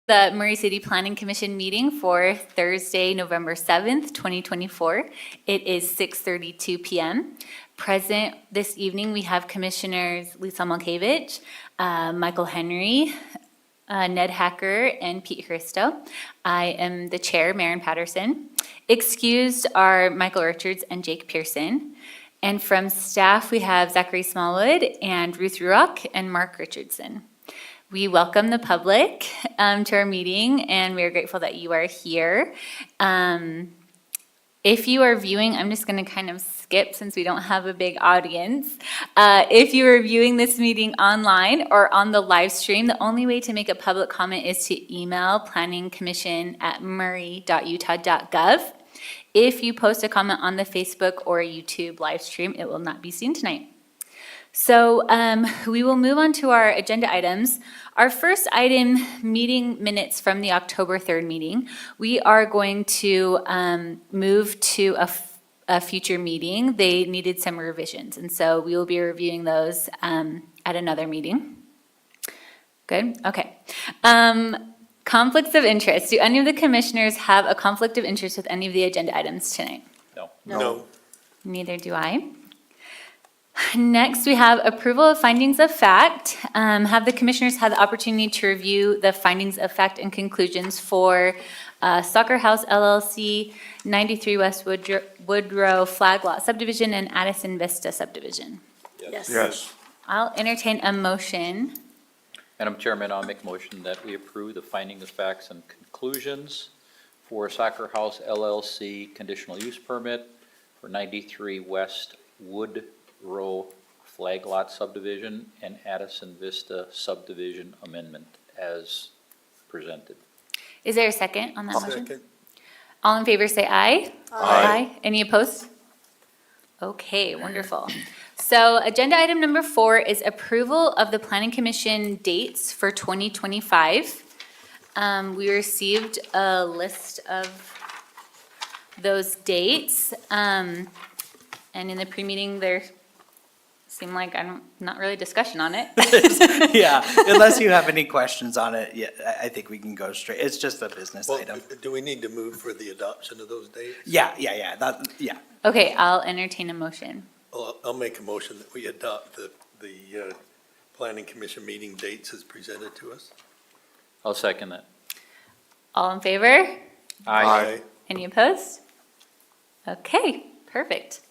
The Murray City Planning Commission meeting for Thursday, November 7th, 2024. It is 6:32 p.m. Present this evening, we have Commissioners Lisa Malkevich, Michael Henry, Ned Hacker, and Pete Christo. I am the chair, Maren Patterson. Excused are Michael Richards and Jake Pearson. And from staff, we have Zachary Smallwood and Ruth Ruock and Mark Richardson. We welcome the public to our meeting, and we are grateful that you are here. If you are viewing, I'm just going to kind of skip since we don't have a big audience. If you are viewing this meeting online or on the live stream, the only way to make a public comment is to email planningcommission@murray.utah.gov. If you post a comment on the Facebook or YouTube live stream, it will not be seen tonight. So we will move on to our agenda items. Our first item, meeting minutes from the October 3rd meeting. We are going to move to a future meeting. They needed some revisions, and so we will be reviewing those at another meeting. Good, okay. Conflicts of interest. Do any of the commissioners have a conflict of interest with any of the agenda items tonight? No. Neither do I. Next, we have approval of findings of fact. Have the commissioners had the opportunity to review the findings of fact and conclusions for Soccer House LLC, 93 West Woodrow Flag Lot Subdivision, and Addison Vista Subdivision? Yes. I'll entertain a motion. Madam Chairman, I'll make a motion that we approve the findings of facts and conclusions for Soccer House LLC conditional use permit for 93 West Woodrow Flag Lot Subdivision and Addison Vista Subdivision Amendment as presented. Is there a second on that motion? Second. All in favor say aye. Aye. Any opposed? Okay, wonderful. So agenda item number 4 is approval of the Planning Commission dates for 2025. We received a list of those dates. And in the pre-meeting, there seemed like not really discussion on it. Yeah, unless you have any questions on it, yeah, I think we can go straight. It's just a business Well, item. do we need to move for the adoption of those dates? Yeah. Okay, I'll entertain a motion. I'll make a motion that we adopt the Planning Commission meeting dates as presented to us. I'll second that. All in favor? Aye. Any opposed? Okay, perfect.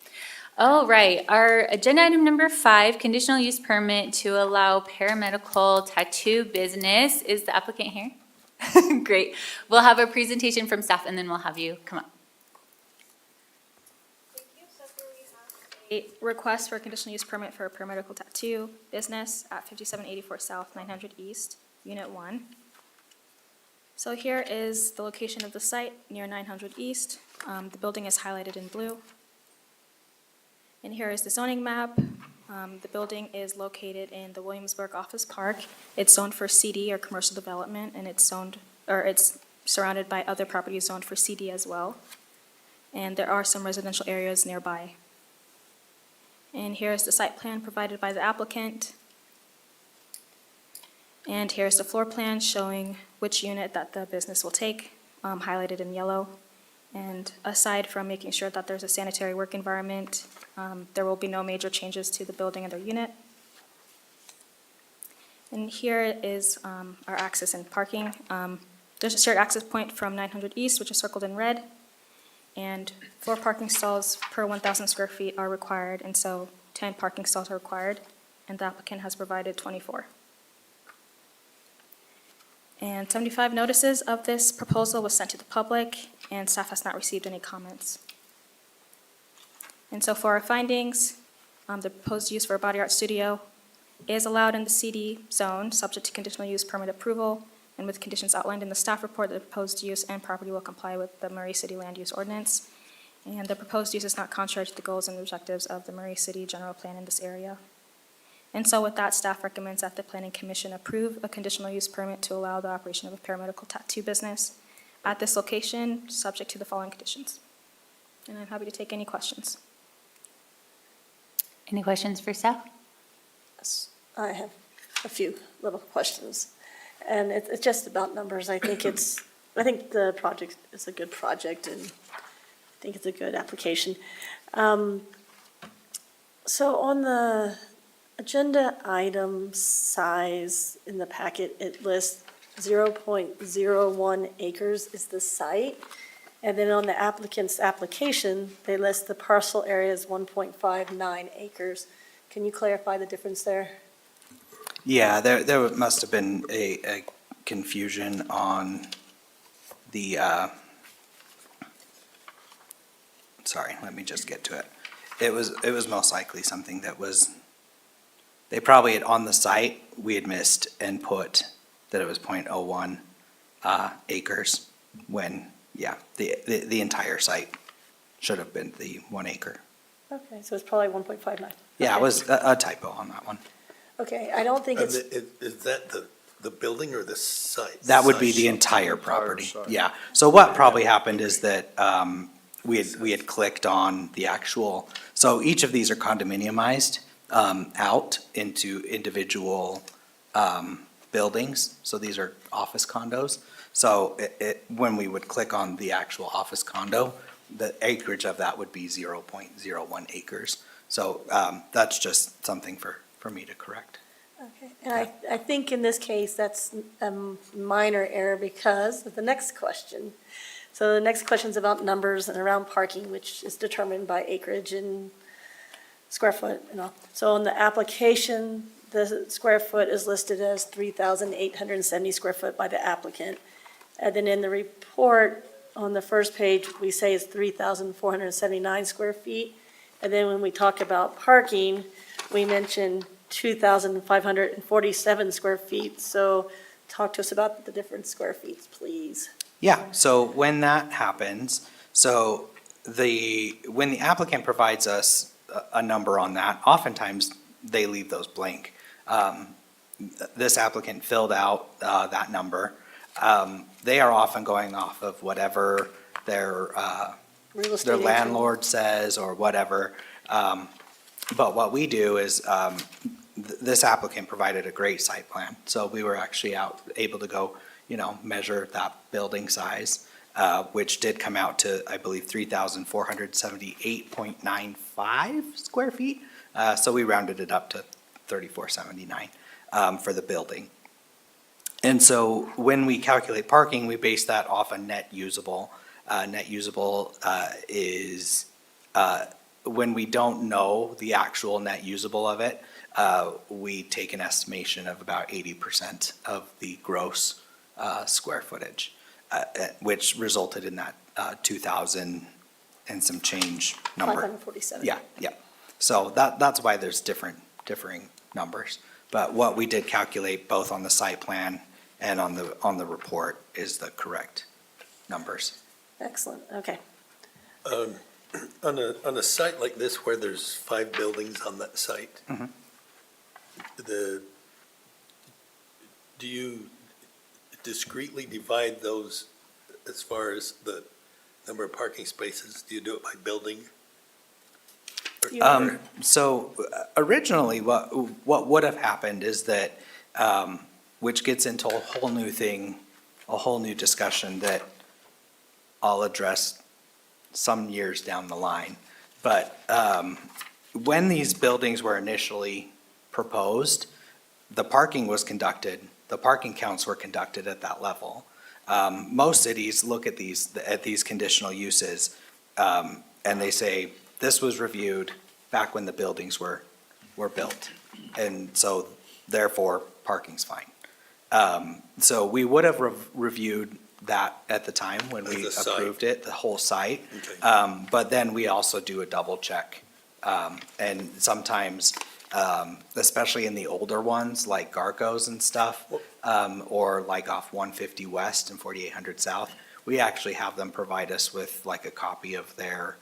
All right, our agenda item number 5, conditional use permit to allow paramedical tattoo business. Is the applicant here? Great. We'll have a presentation from staff and then we'll have you come up. Thank you. So here we have a request for a conditional use permit for a paramedical tattoo business at 5784 South, 900 East, Unit 1. So here is the location of the site near 900 East. The building is highlighted in blue. And here is the zoning map. The building is located in the Williamsburg Office Park. It's zoned for CD or commercial development, and it's surrounded by other properties zoned for CD as well. And there are some residential areas nearby. And here is the site plan provided by the applicant. And here's the floor plan showing which unit that the business will take, highlighted in yellow. And aside from making sure that there's a sanitary work environment, there will be no major changes to the building and their unit. And here is our access and parking. There's a shared access point from 900 East, which is circled in red. And 4 parking stalls per 1,000 square feet are required, and so 10 parking stalls are required, and the applicant has provided 24. And 75 notices of this proposal was sent to the public, and staff has not received any comments. And so for our findings, the proposed use for a body art studio is allowed in the CD zone, subject to conditional use permit approval, and with conditions outlined in the staff report, the proposed use and property will comply with the Murray City Land Use Ordinance. And the proposed use is not contrary to the goals and objectives of the Murray City General Plan in this area. And so with that, staff recommends that the Planning Commission approve a conditional use permit to allow the operation of a paramedical tattoo business at this location, subject to the following conditions. And I'm happy to take any questions. Any questions for staff? Yes, I have a few little questions. And it's just about numbers. I think I think the project is a good project, and I think it's a good application. So on the agenda item size in the packet, it lists 0.01 acres is the site. And then on the applicant's application, they list the parcel area as 1.59 acres. Can you clarify the difference there? Yeah, there must have been a confusion on the, sorry, let me just get to it. It was most likely something that was, they probably had, on the site, we had missed and put that it was 0.01 acres when, yeah, the entire site should have been the 1 acre. Okay, so it's probably 1.59. Yeah, it Okay. was a typo on that one. Okay, I don't think And it's, is that the building or the site? That would be the Site. entire property, site. yeah. So what probably happened is that we had clicked on the actual, so each of these are condominiumized out into individual buildings. So these are office condos. So when we would click on the actual office condo, the acreage of that would be 0.01 acres. So that's just something for me to correct. okay, and I think in this case, that's a minor error because of the next question. So the next question's about numbers and around parking, which is determined by acreage and square foot and all. So on the application, the square foot is listed as 3,870 square foot by the applicant. And then in the report, on the first page, we say it's 3,479 square feet. And then when we talk about parking, we mention 2,547 square feet. So talk to us about the different square feet, please. Yeah, so when that happens, so when the applicant provides us a number on that, oftentimes they leave those blank. This applicant filled out that number. They are often going off of whatever Real estate their agent. landlord says or whatever. But what we do is, this applicant provided a great site plan. So we were actually able to go, measure that building size, which did come out to, I believe, 3,478.95 square feet. So we rounded it up to 3,479 for the building. And so when we calculate parking, we base that off a net usable. Net usable is when we don't know the actual net usable of it, we take an estimation of about 80% of the gross square footage, which resulted in that 2,000 and some change number. 547. Yeah, yeah. So that's why there's differing numbers. But what we did calculate both on the site plan and on the report is the correct numbers. Excellent, okay. On a site like this where there's 5 buildings on that site, Mhm. do you discreetly divide those as far as the number of parking spaces? Do you do it by building? So originally, what would have happened is that, which gets into a whole new thing, a whole new discussion that I'll address some years down the line. But when these buildings were initially proposed, the parking counts were conducted at that level. Most cities look at these conditional uses, and they say, this was reviewed back when the buildings were built. And so therefore, parking's fine. So we would have reviewed that at the time when we The site. approved it, the whole site. Okay. But then we also do a double check. And sometimes, especially in the older ones, like Garcos and stuff, or like off 150 West and 4800 South, we actually have them provide us with like a copy of their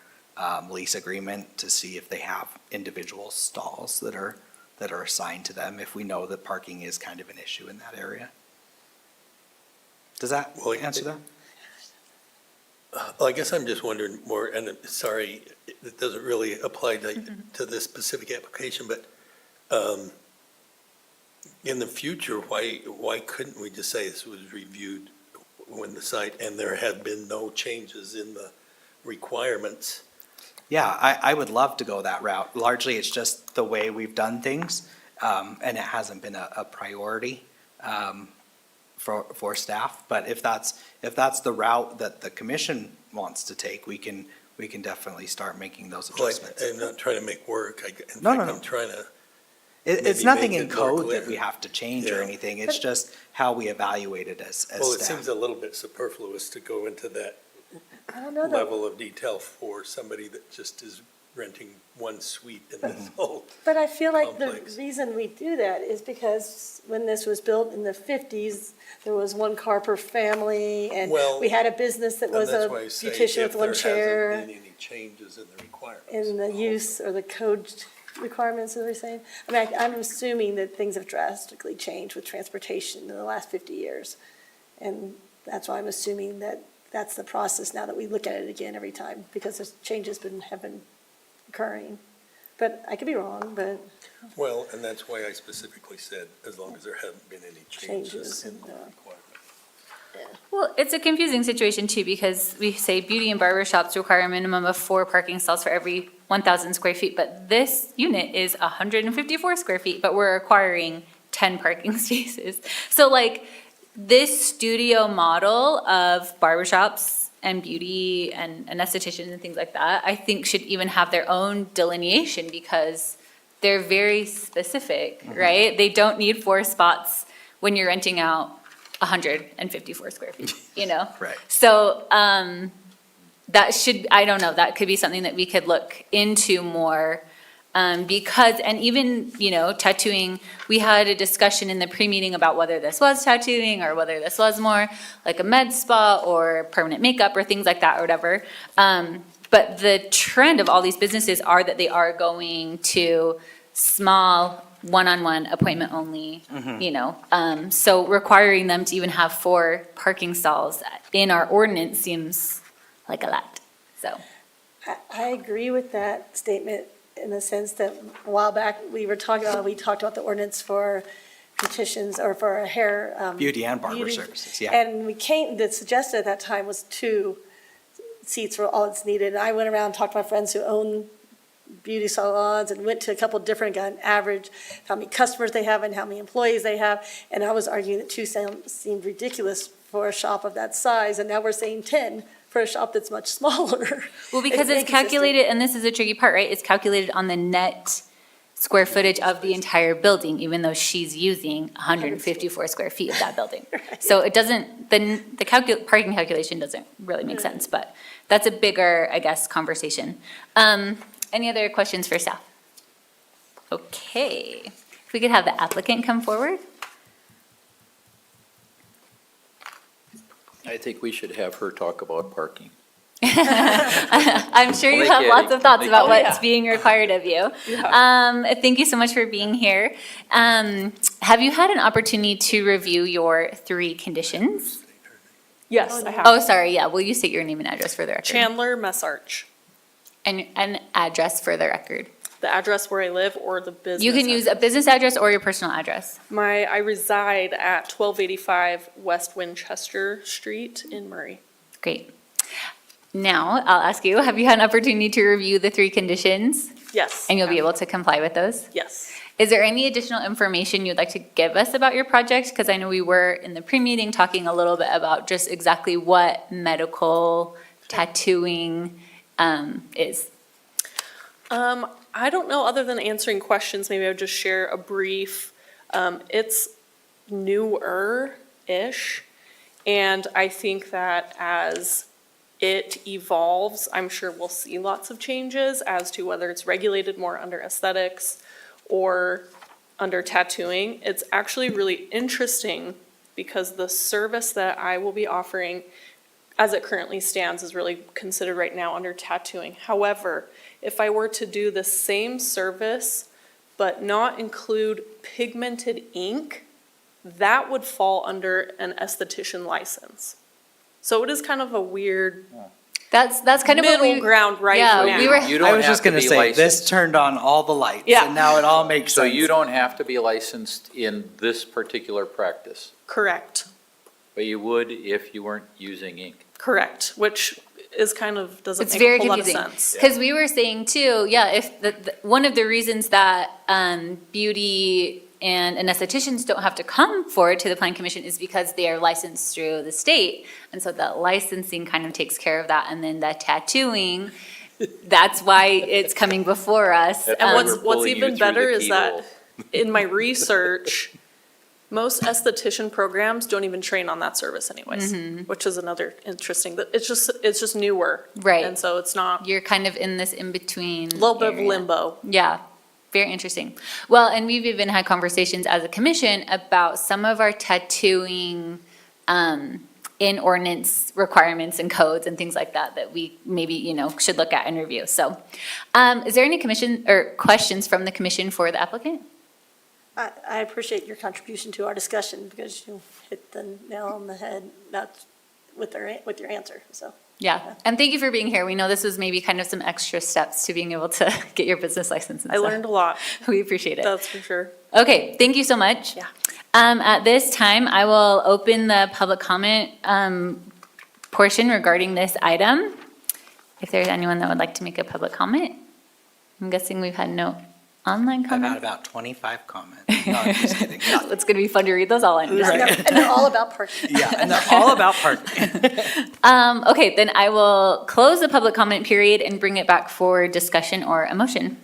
lease agreement to see if they have individual stalls that are assigned to them, if we know that parking is kind of an issue in that area. Does that Well, answer that? Well, I guess I'm just wondering more, and I'm sorry, it doesn't really apply to this specific application, but In the future, why couldn't we just say this was reviewed when the site, and there have been no changes in the requirements? Yeah, I would love to go that route. Largely, it's just the way we've done things, and it hasn't been a priority for staff. But if that's the route that the commission wants to take, we can definitely start making those Well, adjustments. I'm not trying to make work. In No, fact, no, no. I'm trying to, It's maybe nothing make in it more code clear. that we have to change or Yeah. anything. It's just how we evaluate it as well, it seems staff. a little bit superfluous to go into that I don't know, though. level of detail for somebody that just is renting one suite in this whole. But I feel like the Complex. reason we do that is because when this was built in the 50s, there was one car per family, and Well, we had a business that And was that's a why I say beautician if with one there chair, hasn't been any changes in the requirements. in the use or the code requirements, as we're saying. I mean, I'm assuming that things have drastically changed with transportation in the last 50 years. And that's why I'm assuming that that's the process now that we look at it again every time, because there's changes have been occurring. But I could be wrong, but Well, and that's why I specifically said, as long as there haven't been any changes Changes in in the the- requirements. Well, it's a confusing situation too, because we say beauty and barber shops require a minimum of 4 parking stalls for every 1,000 square feet, but this unit is 154 square feet, but we're requiring 10 parking spaces. So like, this studio model of barbershops and beauty and estheticians and things like that, I think should even have their own delineation, because they're very specific, right? They don't need 4 spots when you're renting out 154 square feet, you know? Right. So, that should, I don't know, that could be something that we could look into more. Because, and even, you know, tattooing, we had a discussion in the pre-meeting about whether this was tattooing or whether this was more like a med spa or permanent makeup or things like that or whatever. But the trend of all these businesses are that they are going to small, one-on-one, appointment only, you know. So requiring them to even have 4 parking stalls in our ordinance seems like a lot, so. I agree with that statement in the sense that a while back, we talked about the ordinance for petitions or for a hair. Beauty and barber beauty. services, yeah. And the suggested at that time was 2 seats were all that's needed. And I went around and talked to my friends who own beauty salons and went to a couple different, got an average, how many customers they have and how many employees they have. And I was arguing that 2 seemed ridiculous for a shop of that size, and now we're saying 10 for a shop that's much smaller. Well, because it's calculated, and this is a tricky part, right? It's calculated on the net square footage of the entire building, even though she's using 154 square feet of that building. So it doesn't, the parking calculation doesn't really make sense, but that's a bigger, I guess, conversation. Any other questions for staff? Okay, if we could have the applicant come forward. I think we should have her talk about parking. I'm sure you Only have lots kidding. of thoughts Only about kidding. what's being required of you. Thank you so much for being here. Have you had an opportunity to review your 3 conditions? Yes, I have. Oh, sorry, yeah, will you state your name and address for the record? Chandler Messarch, And an address for the record. the address where I live or the business. You can use a business address or your personal address. I reside at 1285 West Winchester Street in Murray. Great. Now, I'll ask you, have you had an opportunity to review the 3 conditions? Yes. And you'll be able to comply with those? Yes. Is there any additional information you'd like to give us about your project? Because I know we were in the pre-meeting talking a little bit about just exactly what medical tattooing is. I don't know, other than answering questions, maybe I would just share a brief, it's newer-ish. And I think that as it evolves, I'm sure we'll see lots of changes as to whether it's regulated more under aesthetics or under tattooing. It's actually really interesting because the service that I will be offering, as it currently stands, is really considered right now under tattooing. However, if I were to do the same service but not include pigmented ink, that would fall under an esthetician license. So it is kind of a weird, That's kind of what middle we. ground right Yeah, now. we were- You I don't was have just to gonna be say, this licensed. turned on all the lights, Yeah. and now it all makes So sense. you don't have to be licensed in this particular practice, Correct, but you would if you weren't using ink. correct, which is kind of, doesn't It's make very a whole lot of confusing. sense. Because we were saying too, yeah, if one of the reasons that beauty and estheticians don't have to come forward to the plan commission is because they are licensed through the state. And so that licensing kind of takes care of that. And then the tattooing, that's why it's coming before us. That's And why what's we're pulling you even through better the is that keyhole. in my research, most esthetician programs don't even train on that service anyways, which is another interesting, it's just newer. Right. And so it's not, You're kind of in this in-between. a little bit of area. limbo. Yeah, very interesting. Well, and we've even had conversations as a commission about some of our tattooing in ordinance requirements and codes and things like that, that we maybe, should look at and review. So, is there any commission or questions from the commission for the applicant? I appreciate your contribution to our discussion because you hit the nail on the head, not with your answer, so. Yeah, and thank you for being here. We know this was maybe kind of some extra steps to being able to get your business license and I stuff. learned a lot, We appreciate it. that's for sure. Okay, thank you so much. Yeah. At this time, I will open the public comment portion regarding this item. If there's anyone that would like to make a public comment. I'm guessing we've had no online I've had comments. about 25 comments. No, I'm just kidding. No. It's gonna be fun to read those all in. And they're all about parking. Yeah, and they're all about parking. Okay, then I will close the public comment period and bring it back for discussion or a motion.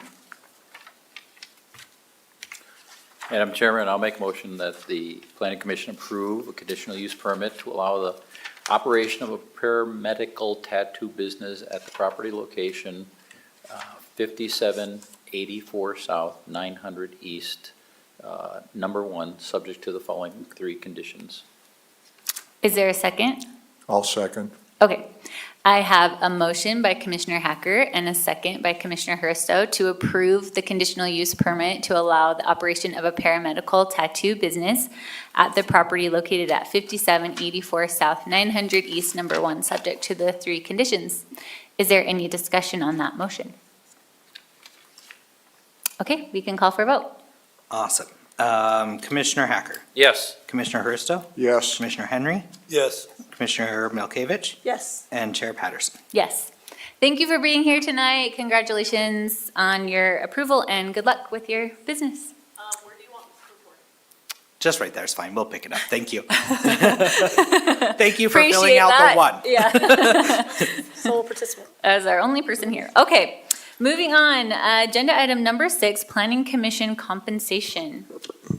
Madam Chairman, I'll make a motion that the planning commission approve a conditional use permit to allow the operation of a paramedical tattoo business at the property location, 5784 South, 900 East, number 1, subject to the following 3 conditions. Is there a second? I'll second. Okay, I have a motion by Commissioner Hacker and a second by Commissioner Hursto to approve the conditional use permit to allow the operation of a paramedical tattoo business at the property located at 5784 South 900 East, number 1, subject to the 3 conditions. Is there any discussion on that motion? Okay, we can call for a vote. Awesome. Commissioner Hacker, Yes. Commissioner Hursto, Yes. Commissioner Henry, Yes, Commissioner Milkovich, Yes, and Chair Patterson. Yes. Thank you for being here tonight. Congratulations on your approval and good luck with your business. Where do you want this recorded? Just right there is fine. We'll pick it up. Thank you. Thank you for filling Appreciate out that. the one. Yeah. sole participant. As our only person here. Okay, moving on. Agenda item number 6, Planning Commission compensation.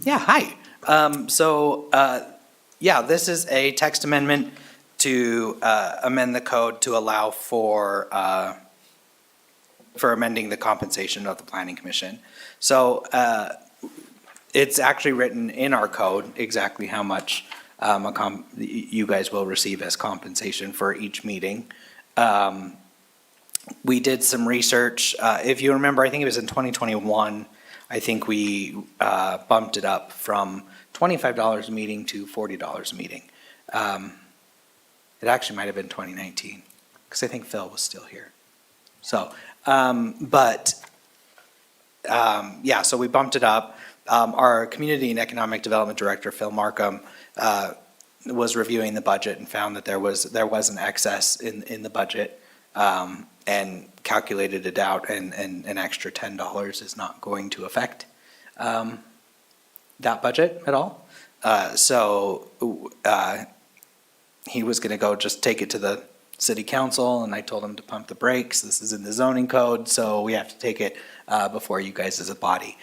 Yeah, hi. This is a text amendment to amend the code to allow for amending the compensation of the planning commission. So it's actually written in our code exactly how much you guys will receive as compensation for each meeting. We did some research. If you remember, I think it was in 2021, I think we bumped it up from $25 a meeting to $40 a meeting. It actually might have been 2019, because I think Phil was still here. So, so we bumped it up. Our Community and Economic Development Director, Phil Markham, was reviewing the budget and found that there was an excess in the budget, and calculated it out, and an extra $10 is not going to affect that budget at all. He was gonna go just take it to the city council, and I told him to pump the brakes. This is in the zoning code, so we have to take it before you guys as a body.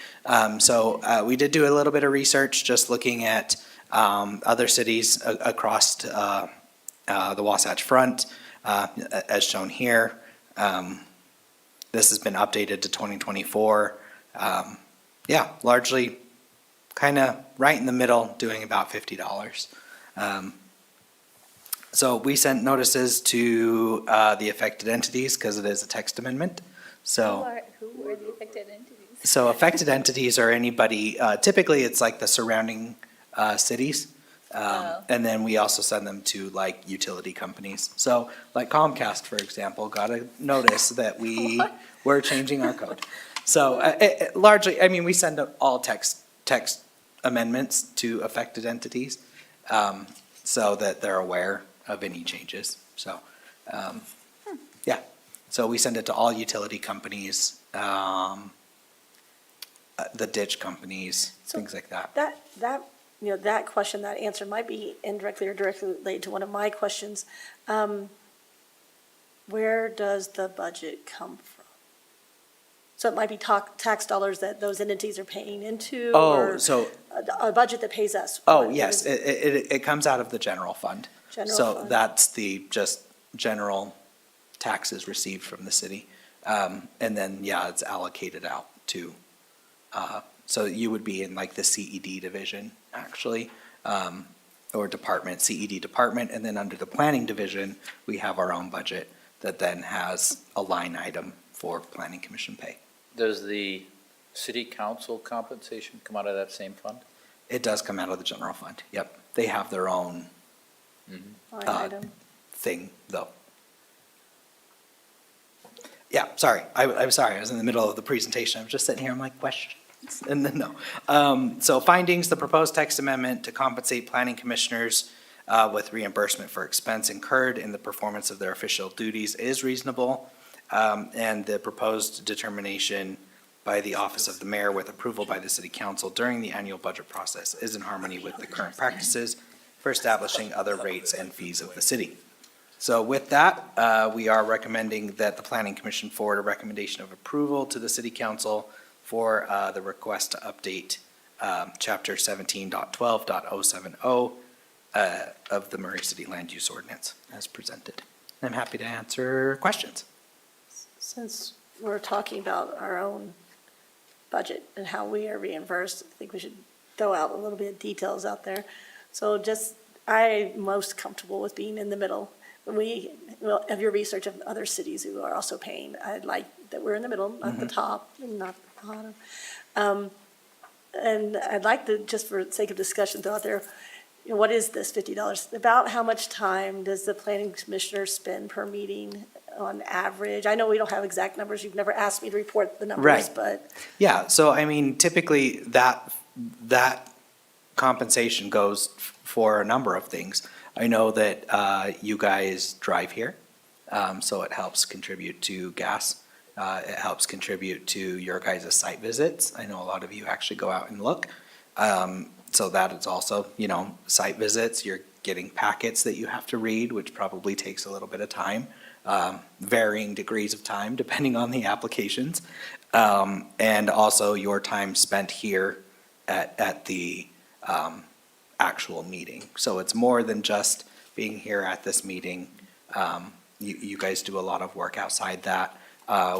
We did do a little bit of research, just looking at other cities across the Wasatch Front, as shown here. This has been updated to 2024. Largely kind of right in the middle, doing about $50. So we sent notices to the affected entities because it is a text amendment. So Who are the affected entities? affected entities are anybody, typically it's like the surrounding cities. And then we also send them to like utility companies. So like Comcast, for example, got a notice that we're changing our code. So largely, I mean, we send out all text amendments to affected entities, so that they're aware of any changes. So, yeah. So we send it to all utility companies, the ditch companies, things like that. That question, that answer might be indirectly or directly related to one of my questions. Where does the budget come from? So it might be tax dollars that those entities are paying into, Oh, or so, a budget that pays us? oh, What yes, is it? it comes out of the general fund. General So fund. that's the just general taxes received from the city. And then, yeah, it's allocated out to, so you would be in like the CED division, actually, or department, CED department, and then under the planning division, we have our own budget that then has a line item for planning commission pay. Does the city council compensation come out of that same fund? It does come out of the general fund, yep. They have their own Line item. thing, though. Yeah, sorry, I'm sorry, I was in the middle of the presentation, I was just sitting here, I'm like, questions, and then no. So findings, the proposed text amendment to compensate planning commissioners with reimbursement for expense incurred in the performance of their official duties is reasonable, and the proposed determination by the office of the mayor with approval by the city council during the annual budget process is in harmony with the current practices for establishing other rates and fees of the city. So with that, we are recommending that the planning commission forward a recommendation of approval to the city council for the request to update chapter 17.12.070 of the Murray City Land Use Ordinance as presented. I'm happy to answer questions. Since we're talking about our own budget and how we are reimbursed, I think we should throw out a little bit of details out there. So I'm most comfortable with being in the middle. When we have your research of other cities who are also paying, I'd like that we're in the middle, not the top and not the bottom. And I'd like to, just for sake of discussion, throw out there, what is this $50? About how much time does the planning commissioner spend per meeting on average? I know we don't have exact numbers. You've never asked me to report the numbers, Right. but Yeah, so I mean, typically that compensation goes for a number of things. I know that you guys drive here, so it helps contribute to gas. It helps contribute to your guys' site visits. I know a lot of you actually go out and look. So that is also, site visits. You're getting packets that you have to read, which probably takes a little bit of time, varying degrees of time depending on the applications. And also your time spent here at the actual meeting. So it's more than just being here at this meeting. You guys do a lot of work outside that.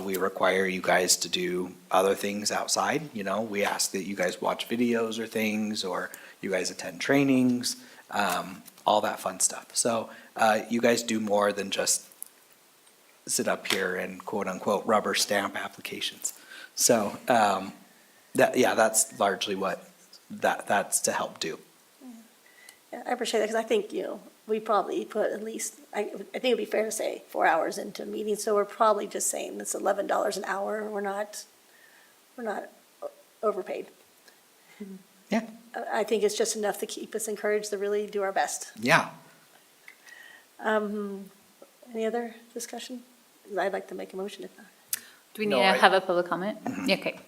We require you guys to do other things outside, we ask that you guys watch videos or things, or you guys attend trainings, all that fun stuff. So, you guys do more than just sit up here and quote-unquote rubber stamp applications. So, that's largely what that's to help do. yeah, I appreciate that because I think, we probably put at least, I think it'd be fair to say 4 hours into a meeting. So we're probably just saying it's $11 an hour. We're not overpaid. Yeah. I think it's just enough to keep us encouraged to really do our best. Yeah. Any other discussion? I'd like to make a motion if not. Do we need No, to I- have a public comment? Okay.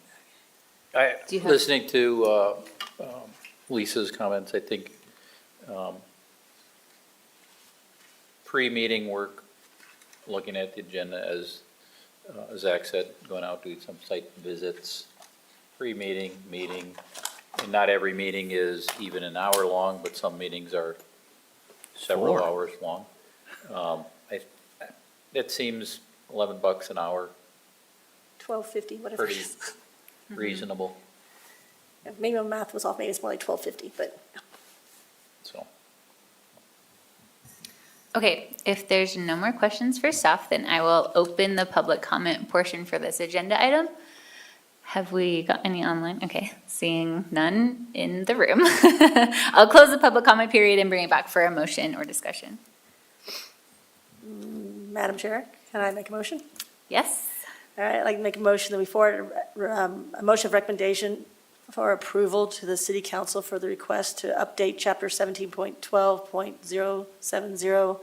Do you have- Listening to Lisa's comments, I think pre-meeting work, looking at the agenda, as Zach said, going out, doing some site visits, pre-meeting, meeting. And not every meeting is even an hour long, but some meetings are several 4 hours long. It seems $11 an hour, $12.50, whatever. it pretty is. reasonable, Maybe my math was off. Maybe it's more like $12.50, but so. Okay, if there's no more questions for staff, then I will open the public comment portion for this agenda item. Have we got any online? Okay, seeing none in the room. I'll close the public comment period and bring it back for a motion or discussion. Madam Chair, can I make a motion? Yes? All right, I'd like to make a motion that we forward a motion of recommendation for approval to the city council for the request to update chapter 17.12.070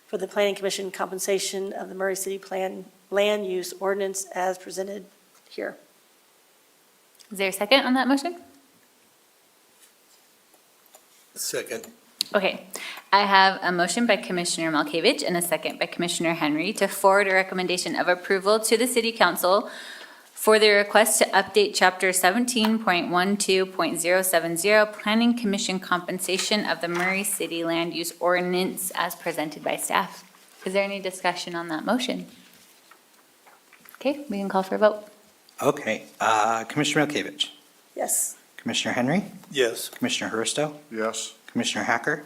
for the planning commission compensation of the Murray City Plan Land Use Ordinance as presented here. Is there a second on that motion? Second. Okay, I have a motion by Commissioner Malkovich and a second by Commissioner Henry to forward a recommendation of approval to the city council for the request to update chapter 17.12.070 Planning Commission compensation of the Murray City Land Use Ordinance as presented by staff. Is there any discussion on that motion? Okay, we can call for a vote. Okay, Commissioner Milkovich, Yes. Commissioner Henry, Yes. Commissioner Hursto, Yes. Commissioner Hacker,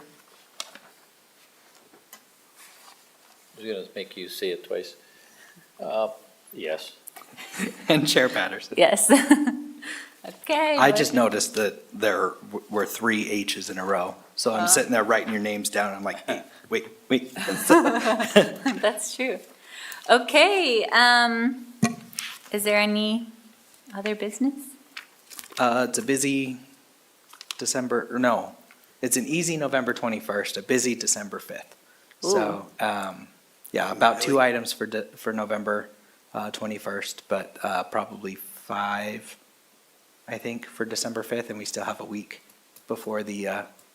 I was gonna make you say it twice. Yes. and Chair Patterson. Yes. Okay. I just noticed that there were three H's in a row, so I'm sitting there writing your names down, I'm like, hey, wait. That's true. Okay, is there any other business? It's a busy December, or no, it's an easy November 21st, a busy December 5th. So, yeah, about two items for November 21st, but probably five, I think, for December 5th, and we still have a week before the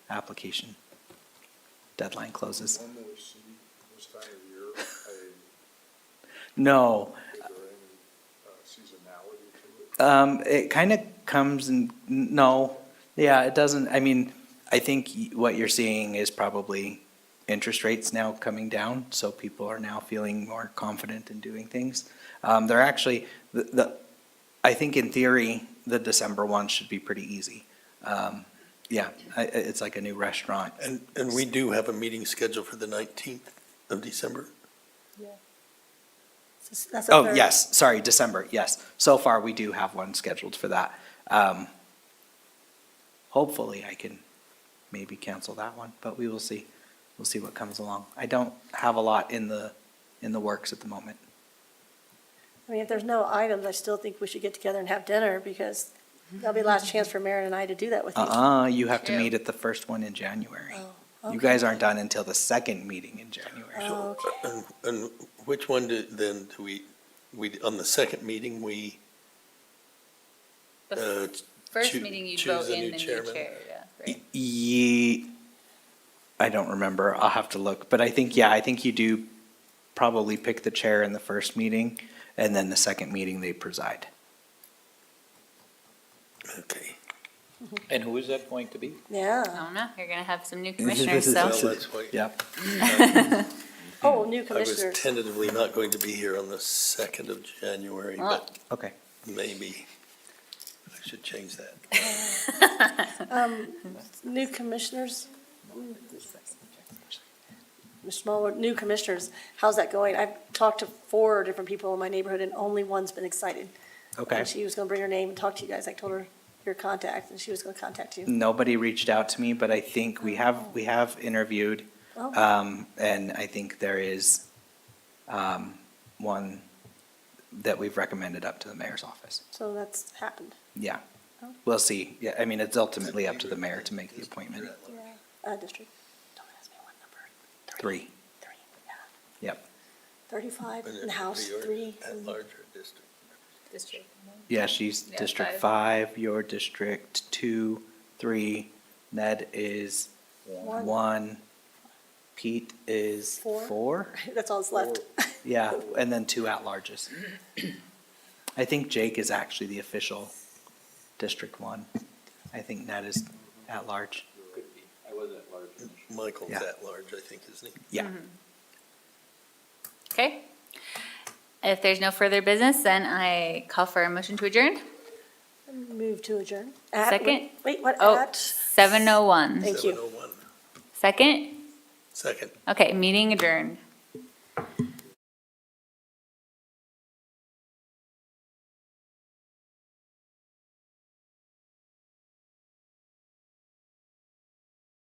application deadline closes. Normally see this time of year, No, is there any seasonality to it? it kind of comes and, no, yeah, it doesn't, I mean, I think what you're seeing is probably interest rates now coming down, so people are now feeling more confident in doing things. They're actually, I think in theory, the December one should be pretty easy. Yeah, it's like a new restaurant. And we do have a meeting scheduled for the 19th of December. That's a Oh, third. yes, sorry, December, yes. So far, we do have one scheduled for that. Hopefully, I can maybe cancel that one, but we will see. We'll see what comes along. I don't have a lot in the works at the moment. I mean, if there's no items, I still think we should get together and have dinner because that'll be the last chance for Maren and I to do that with you. You have to True. meet at the first one in January. Oh, You okay. guys aren't done until the second meeting in January. Oh, okay. And which one do we, on the second meeting, we, The first choo- meeting you choose vote a in new the new chairman. chair, yeah, right? I don't remember. I'll have to look. But I think you do probably pick the chair in the first meeting, and then the second meeting they preside. okay. And who is that going to be? Yeah. I don't know, you're gonna have some new This commissioners, is- so. Well, that's why. Yep. Oh, new I was commissioners. tentatively not going to be here on the 2nd of January, but Okay. maybe I should change that. New commissioners? Mr. Small, new commissioners, how's that going? I've talked to 4 different people in my neighborhood and only one's been excited. Okay. And she was gonna bring her name and talk to you guys. I told her your contact and she was gonna contact you. Nobody reached out to me, but I think we have interviewed, Oh, and I think there is one that we've recommended up to the mayor's office. so that's happened. Yeah. Oh. We'll see. Yeah, I mean, it's ultimately up to the mayor to make the appointment. District. Don't ask me what number. 3. 3, yeah. Yep. 35 And in the House, you're 3. At large or district? Yeah, she's Yeah, District 5, your District 2, 3. Ned is 1. Pete is 4. 4. That's all that's left. Yeah, and then 2 at-larges. I think Jake is actually the official District 1. I think Ned is at-large. Could be. I was at large. Michael's Yeah. at large, I think, isn't he? Yeah. Okay. If there's no further business, then I call for a motion to adjourn. Move to adjourn. Second. Wait, what, Oh, at? 7:01. Thank you. 7:01. Second? Second. Okay, meeting adjourned.